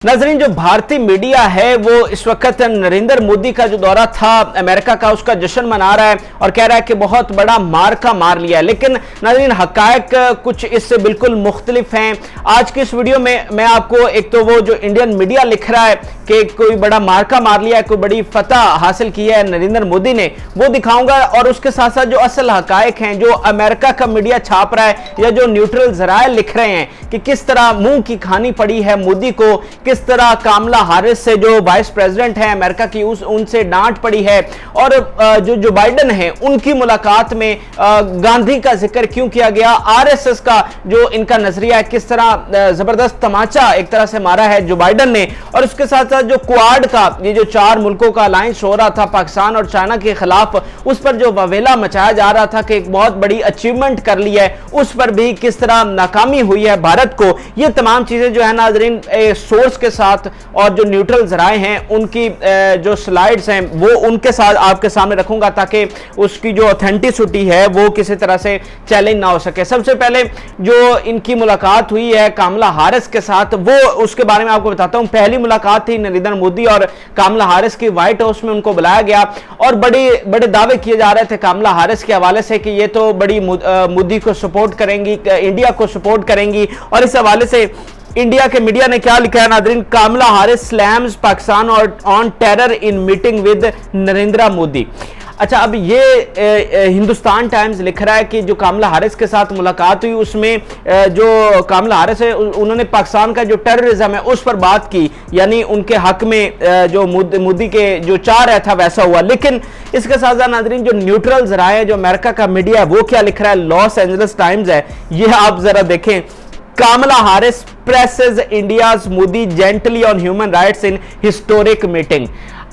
नाजरीन, जो भारतीय मीडिया है वो इस वक्त नरेंद्र मोदी का जो दौरा था अमेरिका का, उसका जश्न मना रहा है और कह रहा है कि बहुत बड़ा मार्का मार लिया है। लेकिन नाजरीन, हकायक कुछ इससे बिल्कुल मुख्तलिफ हैं। आज की इस वीडियो में मैं आपको एक तो वो जो इंडियन मीडिया लिख रहा है कि कोई बड़ा मार्का मार लिया है, कोई बड़ी फतह हासिल की है नरेंद्र मोदी ने, वो दिखाऊंगा। और उसके साथ साथ जो असल हकायक हैं, जो अमेरिका का मीडिया छाप रहा है या जो न्यूट्रल जराए लिख रहे हैं कि किस तरह मुंह की खानी पड़ी है मोदी को, किस तरह कामला हारिस से जो वाइस प्रेसिडेंट है अमेरिका की उनसे डांट पड़ी है, और जो बाइडेन है उनकी मुलाकात में गांधी का जिक्र क्यों किया गया, आरएसएस का जो इनका नजरिया है, किस तरह जबरदस्त तमाचा एक तरह से मारा है जो बाइडेन ने। और उसके साथ साथ जो क्वाड का, ये जो 4 मुल्कों का अलायंस हो रहा था पाकिस्तान और चाइना के खिलाफ, उस पर जो ववेला मचाया जा रहा था कि एक बहुत बड़ी अचीवमेंट कर ली है, उस पर भी किस तरह नाकामी हुई है भारत को। ये तमाम चीजें जो है नाजरीन सोर्स के साथ और जो न्यूट्रल जराए हैं उनकी जो स्लाइड्स हैं वो उनके साथ आपके सामने रखूंगा ताकि उसकी जो ऑथेंटिसिटी है वो किसी तरह से चैलेंज ना हो सके। सबसे पहले जो इनकी मुलाकात हुई है कामला हारिस के साथ, वो उसके बारे में आपको बताता हूं। पहली मुलाकात थी नरेंद्र मोदी और कामला हारिस की, व्हाइट हाउस में उनको बुलाया गया और बड़े दावे किए जा रहे थे कामला हारिस के हवाले से कि ये तो बड़ी मोदी को सपोर्ट करेंगी, इंडिया को सपोर्ट करेंगी। और इस हवाले से इंडिया के मीडिया ने क्या लिखा है नादरीन, कामला हारिस स्लैम्स पाकिस्तान और on terror in meeting with Narendra Modi. अच्छा, अब ये हिंदुस्तान टाइम्स लिख रहा है कि जो कामला हारिस के साथ मुलाकात हुई उसमें जो कामला हारिस है उन्होंने पाकिस्तान का जो टेररिज्म है उस पर बात की, यानी उनके हक में जो मोदी के जो चाह रहा था वैसा हुआ। लेकिन इसके साथ साथ नाजरीन जो न्यूट्रल जराए है, जो अमेरिका का मीडिया है, वो क्या लिख रहा है, लॉस एंजल्स टाइम्स है, ये आप जरा देखें। Kamala Harris presses India's Modi gently on human rights in historic meeting।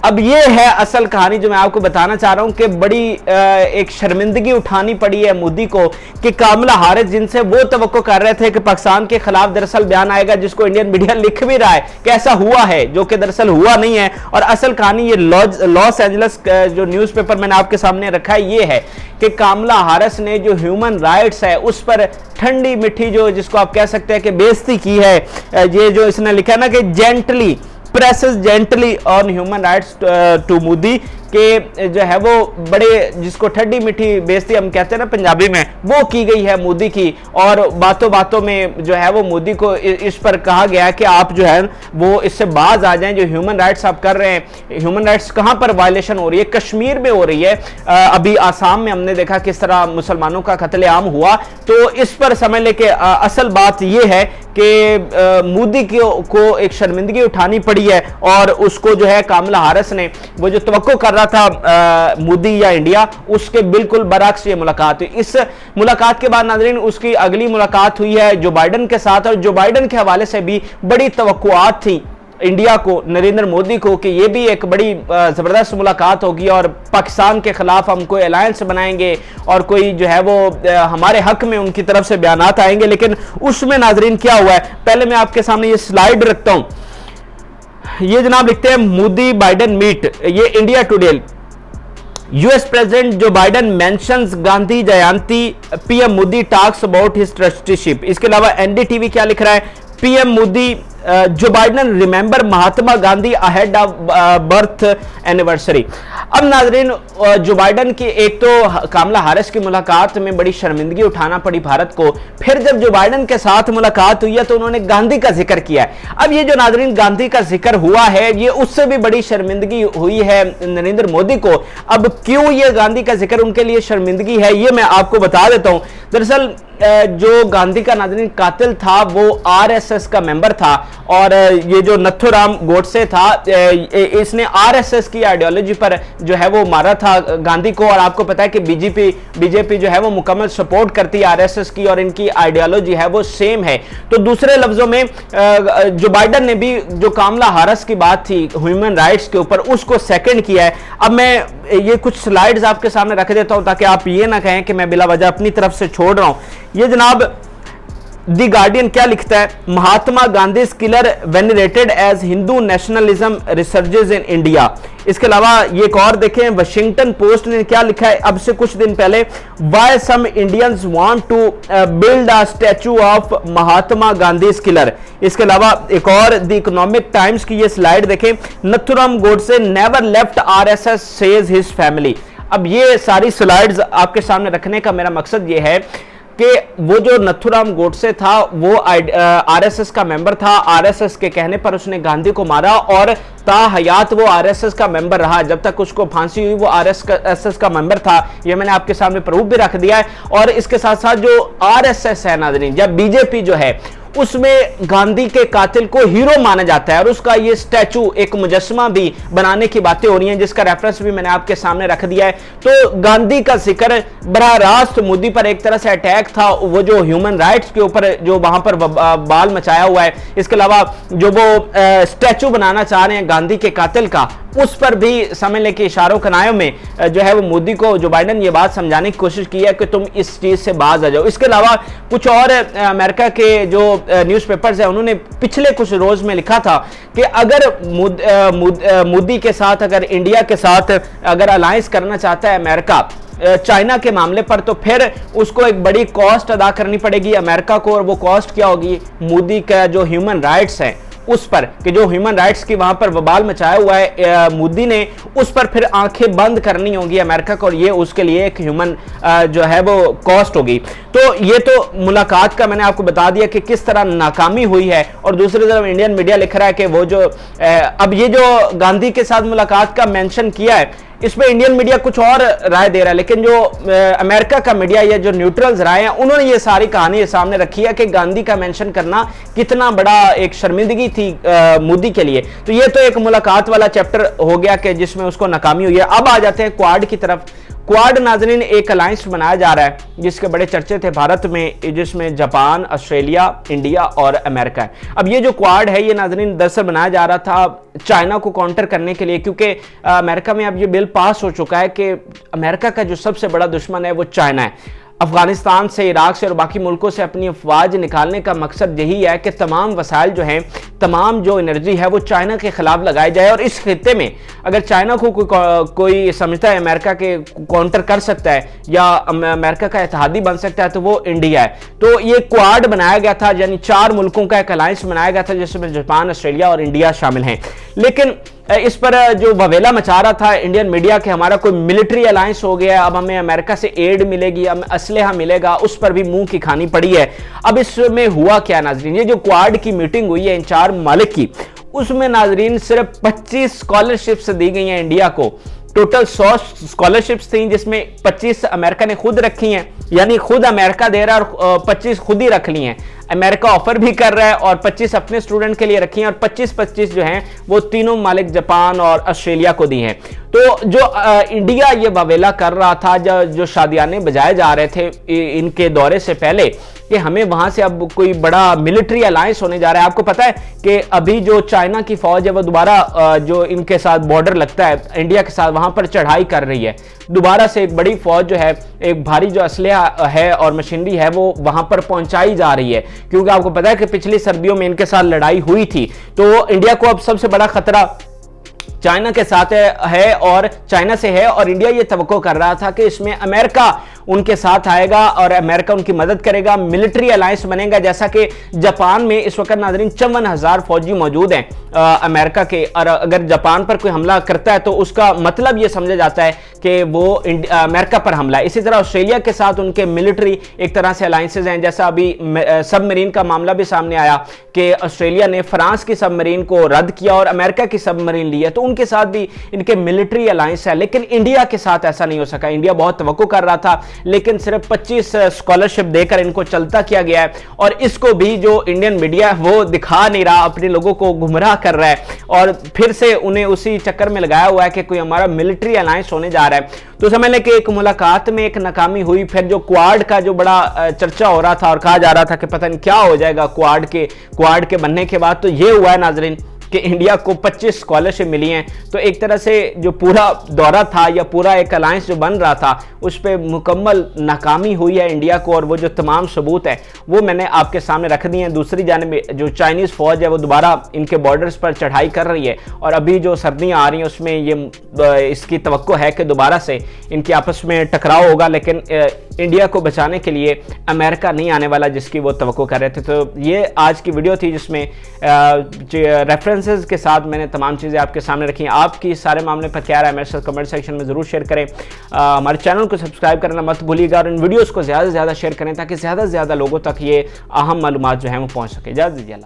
अब ये है असल कहानी जो मैं आपको बताना चाह रहा हूं कि बड़ी एक शर्मिंदगी उठानी पड़ी है मोदी को कि कामला हारिस, जिनसे वो तवक्को कर रहे थे कि पाकिस्तान के खिलाफ दरअसल बयान आएगा, जिसको इंडियन मीडिया लिख भी रहा है कि ऐसा हुआ है, जो कि दरअसल हुआ नहीं है। और असल कहानी ये लॉस एंजल्स जो न्यूज़पेपर मैंने आपके सामने रखा है ये है कि कामला हारिस ने जो ह्यूमन राइट्स है उस पर ठंडी मिठी, जो जिसको आप कह सकते हैं कि बेइज्जती की है। ये जो इसने लिखा है ना कि gently presses gently on human rights to Modi, के जो है वो बड़े, जिसको ठंडी मीठी बेइज्जती हम कहते हैं ना पंजाबी में, वो की गई है मोदी की। और बातों बातों में जो है वो मोदी को इस पर कहा गया कि आप जो है वो इससे बाज आ जाएं, जो ह्यूमन राइट्स आप कर रहे हैं। ह्यूमन राइट्स कहां पर वायलेशन हो रही है, कश्मीर में हो रही है। अभी आसाम में हमने देखा किस तरह मुसलमानों का कत्लेआम हुआ। तो इस पर समझ ले कि असल बात यह है कि मोदी को एक शर्मिंदगी उठानी पड़ी है और उसको जो है कामला हारिस ने वो जो तवक्को कर रहा था मोदी या इंडिया, उसके बिल्कुल बरअक्स ये मुलाकात हुई। इस मुलाकात के बाद नाज़रीन उसकी अगली मुलाकात हुई है जो बाइडेन के साथ, और जो बाइडेन के हवाले से भी बड़ी तवक्कुआत थी इंडिया को, नरेंद्र मोदी को, कि ये भी एक बड़ी जबरदस्त मुलाकात होगी और पाकिस्तान के खिलाफ हम कोई अलायंस बनाएंगे और कोई जो है वो हमारे हक में उनकी तरफ से बयानात आएंगे। लेकिन उसमें नाज़रीन क्या हुआ है, पहले मैं आपके सामने ये स्लाइड रखता हूं। ये जनाब लिखते हैं मोदी बाइडेन मीट, ये India today. US president Joe Biden mentions Gandhi Jayanti, PM Modi talks about his trusteeship. इसके अलावा एनडीटीवी क्या लिख रहा है, PM Modi Joe Biden remember Mahatma Gandhi ahead of birth anniversary. अब नाजरीन जो बाइडेन की एक तो कामला हारिस की मुलाकात में बड़ी शर्मिंदगी उठाना पड़ी भारत को, फिर जब जो बाइडेन के साथ मुलाकात हुई है तो उन्होंने गांधी का जिक्र किया है। अब ये जो नाजरीन गांधी का जिक्र हुआ है, ये उससे भी बड़ी शर्मिंदगी हुई है नरेंद्र मोदी को। अब क्यों ये गांधी का जिक्र उनके लिए शर्मिंदगी है, ये मैं आपको बता देता हूं। दरअसल जो गांधी का नाज़रीन कातिल था वो आरएसएस का मेंबर था, और ये जो नथुराम गोडसे था इसने आरएसएस की आइडियोलॉजी पर जो है वो मारा था गांधी को। और आपको पता है कि बीजेपी जो है वो मुकम्मल सपोर्ट करती है आरएसएस की और इनकी आइडियोलॉजी है वो सेम है। तो दूसरे लफ्जों में जो बाइडेन ने भी जो कामला हारिस की बात थी ह्यूमन राइट्स के ऊपर, उसको सेकंड किया है। अब मैं ये कुछ स्लाइड्स आपके सामने रख देता हूं ताकि आप ये ना कहें कि मैं बिला वजह अपनी तरफ से छोड़ रहा हूं। ये जनाब दी गार्डियन क्या लिखता है, Mahatma Gandhi killer venerated as Hindu nationalism resurges in India. इसके अलावा ये एक और देखें, वाशिंगटन पोस्ट ने क्या लिखा है अब से कुछ दिन पहले, why some Indians want to build a statue of Mahatma Gandhi killer. इसके अलावा एक और द इकोनॉमिक टाइम्स की ये स्लाइड देखें, Nathuram Godse never left RSS says his family. अब ये सारी स्लाइड्स आपके सामने रखने का मेरा मकसद ये है कि वो जो नथुराम गोडसे था वो आरएसएस का मेंबर था, आरएसएस के कहने पर उसने गांधी को मारा और ताहयात वो आरएसएस का मेंबर रहा, जब तक उसको फांसी हुई वो आरएसएस का मेंबर था। ये मैंने आपके सामने प्रूफ भी रख दिया है। और इसके साथ साथ जो आरएसएस है नाज़रीन, जब बीजेपी जो है उसमें गांधी के कातिल को हीरो माना जाता है और उसका ये स्टैचू एक मुजस्समा भी बनाने की बातें हो रही हैं, जिसका रेफरेंस भी मैंने आपके सामने रख दिया है। तो गांधी का जिक्र बराह रास्त मोदी पर एक तरह से अटैक था, वो जो ह्यूमन राइट्स के ऊपर जो वहां पर बाल मचाया हुआ है। इसके अलावा जो वो स्टैचू बनाना चाह रहे हैं गांधी के कातिल का, उस पर भी समझ लें कि इशारों कनायों में जो है वो मोदी को जो बाइडेन ये बात समझाने की कोशिश की है कि तुम इस चीज से बाज आ जाओ। इसके अलावा कुछ और अमेरिका के जो न्यूज़पेपर्स हैं उन्होंने पिछले कुछ रोज में लिखा था कि अगर मोदी के साथ, अगर इंडिया के साथ अगर अलायंस करना चाहता है अमेरिका चाइना के मामले पर, तो फिर उसको एक बड़ी कॉस्ट अदा करनी पड़ेगी अमेरिका को। और वो कॉस्ट क्या होगी, मोदी का जो ह्यूमन राइट्स हैं उस पर, कि जो ह्यूमन राइट्स की वहां पर बवाल मचाया हुआ है मोदी ने, उस पर फिर आंखें बंद करनी होंगी अमेरिका को, और ये उसके लिए एक ह्यूमन जो है वो कॉस्ट होगी। तो ये तो मुलाकात का मैंने आपको बता दिया कि किस तरह नाकामी हुई है। और दूसरी तरफ इंडियन मीडिया लिख रहा है कि वो जो अब ये जो गांधी के साथ मुलाकात का मेंशन किया है, इसमें इंडियन मीडिया कुछ और राय दे रहा है, लेकिन जो अमेरिका का मीडिया या जो न्यूट्रल्स राय हैं उन्होंने ये सारी कहानी सामने रखी है कि गांधी का मेंशन करना कितना बड़ा एक शर्मिंदगी थी मोदी के लिए। तो ये तो एक मुलाकात वाला चैप्टर हो गया कि जिसमें उसको नाकामी हुई है। अब आ जाते हैं क्वाड की तरफ। क्वाड नाज़रीन एक अलायंस बनाया जा रहा है जिसके बड़े चर्चे थे भारत में, जिसमें जापान, ऑस्ट्रेलिया, इंडिया और अमेरिका है। अब ये जो क्वाड है ये नाज़रीन दरअसल बनाया जा रहा था चाइना को काउंटर करने के लिए, क्योंकि अमेरिका में अब ये बिल पास हो चुका है कि अमेरिका का जो सबसे बड़ा दुश्मन है वो चाइना है। अफगानिस्तान से, इराक से और बाकी मुल्कों से अपनी अफवाज निकालने का मकसद यही है कि तमाम वसाइल जो हैं, तमाम जो एनर्जी है वो चाइना के खिलाफ लगाई जाए। और इस खित्ते में अगर चाइना को कोई समझता है अमेरिका के काउंटर कर सकता है या अमेरिका का इत्तेहादी बन सकता है तो वो इंडिया है। तो ये क्वाड बनाया गया था, यानी 4 मुल्कों का एक अलायंस बनाया गया था जिसमें जापान, ऑस्ट्रेलिया और इंडिया शामिल हैं। लेकिन इस पर जो बवेला मचा रहा था इंडियन मीडिया के हमारा कोई मिलिट्री अलायंस हो गया, अब हमें अमेरिका से एड मिलेगी, हमें असलहा मिलेगा, उस पर भी मुंह की खानी पड़ी है। अब इसमें हुआ क्या नाजरीन, ये जो क्वाड की मीटिंग हुई है इन 4 मालिक की, उसमें नाजरीन सिर्फ 25 स्कॉलरशिप्स दी गई हैं इंडिया को। टोटल 100 स्कॉलरशिप्स थी जिसमें 25 अमेरिका ने खुद रखी हैं, यानी खुद अमेरिका दे रहा है और 25 खुद ही रख ली हैं। अमेरिका ऑफर भी कर रहा है और 25 अपने स्टूडेंट के लिए रखी हैं और 25-25 जो हैं वो तीनों मालिक जापान और ऑस्ट्रेलिया को दी हैं। तो जो इंडिया ये बवेला कर रहा था, जो शादियाने बजाए जा रहे थे इनके दौरे से पहले कि हमें वहां से अब कोई बड़ा मिलिट्री अलायंस होने जा रहा है। आपको पता है कि अभी जो चाइना की फौज है वो दोबारा जो इनके साथ बॉर्डर लगता है इंडिया के साथ, वहां पर चढ़ाई कर रही है। दोबारा से एक बड़ी फौज जो है, एक भारी जो असलहा है और मशीनरी है वो वहां पर पहुंचाई जा रही है, क्योंकि आपको पता है कि पिछली सर्दियों में इनके साथ लड़ाई हुई थी। तो इंडिया को अब सबसे बड़ा खतरा चाइना के साथ है और चाइना से है, और इंडिया ये तवक्को कर रहा था कि इसमें अमेरिका उनके साथ आएगा और अमेरिका उनकी मदद करेगा, मिलिट्री अलायंस बनेगा। जैसा कि जापान में इस वक्त नाजरीन 54,000 फौजी मौजूद हैं अमेरिका के, और अगर जापान पर कोई हमला करता है तो उसका मतलब ये समझा जाता है कि वो अमेरिका पर हमला है। इसी तरह ऑस्ट्रेलिया के साथ उनके मिलिट्री एक तरह से अलायंसेज हैं। जैसा अभी सबमरीन का मामला भी सामने आया कि ऑस्ट्रेलिया ने फ्रांस की सबमरीन को रद्द किया और अमेरिका की सबमरीन ली है, तो उनके साथ भी इनके मिलिट्री अलायंस है। लेकिन इंडिया के साथ ऐसा नहीं हो सका। इंडिया बहुत तवक्को कर रहा था, लेकिन सिर्फ 25 स्कॉलरशिप देकर इनको चलता किया गया है, और इसको भी जो इंडियन मीडिया है वो दिखा नहीं रहा, अपने लोगों को गुमराह कर रहा है और फिर से उन्हें उसी चक्कर में लगाया हुआ है कि कोई हमारा मिलिट्री अलायंस होने जा रहा है। तो समझ लें कि एक मुलाकात में एक नाकामी हुई। फिर जो क्वाड का जो बड़ा चर्चा हो रहा था और कहा जा रहा था कि पता नहीं क्या हो जाएगा क्वाड के बनने के बाद, तो ये हुआ है नाजरीन कि इंडिया को 25 स्कॉलरशिप मिली हैं। तो एक तरह से जो पूरा दौरा था या पूरा एक अलायंस जो बन रहा था उस पर मुकम्मल नाकामी हुई है इंडिया को, और वो जो तमाम सबूत है वो मैंने आपके सामने रख दिए हैं। दूसरी जानिब जो चाइनीज़ फौज है वो दोबारा इनके बॉर्डर्स पर चढ़ाई कर रही है, और अभी जो सर्दियाँ आ रही हैं उसमें ये इसकी तवक्को है कि दोबारा से इनकी आपस में टकराव होगा, लेकिन इंडिया को बचाने के लिए अमेरिका नहीं आने वाला जिसकी वो तवक्को कर रहे थे। तो ये आज की वीडियो थी जिसमें रेफरेंसेस के साथ मैंने तमाम चीज़ें आपके सामने रखी हैं। आपकी सारे मामले पर क्या राय है मेरे साथ कमेंट सेक्शन में ज़रूर शेयर करें। हमारे चैनल को सब्सक्राइब करना मत भूलिएगा, और इन वीडियोज़ को ज़्यादा से ज़्यादा शेयर करें ताकि ज़्यादा से ज़्यादा लोगों तक ये अहम मालूमात जो है वो पहुँच सके। इजाज़त दीजिए।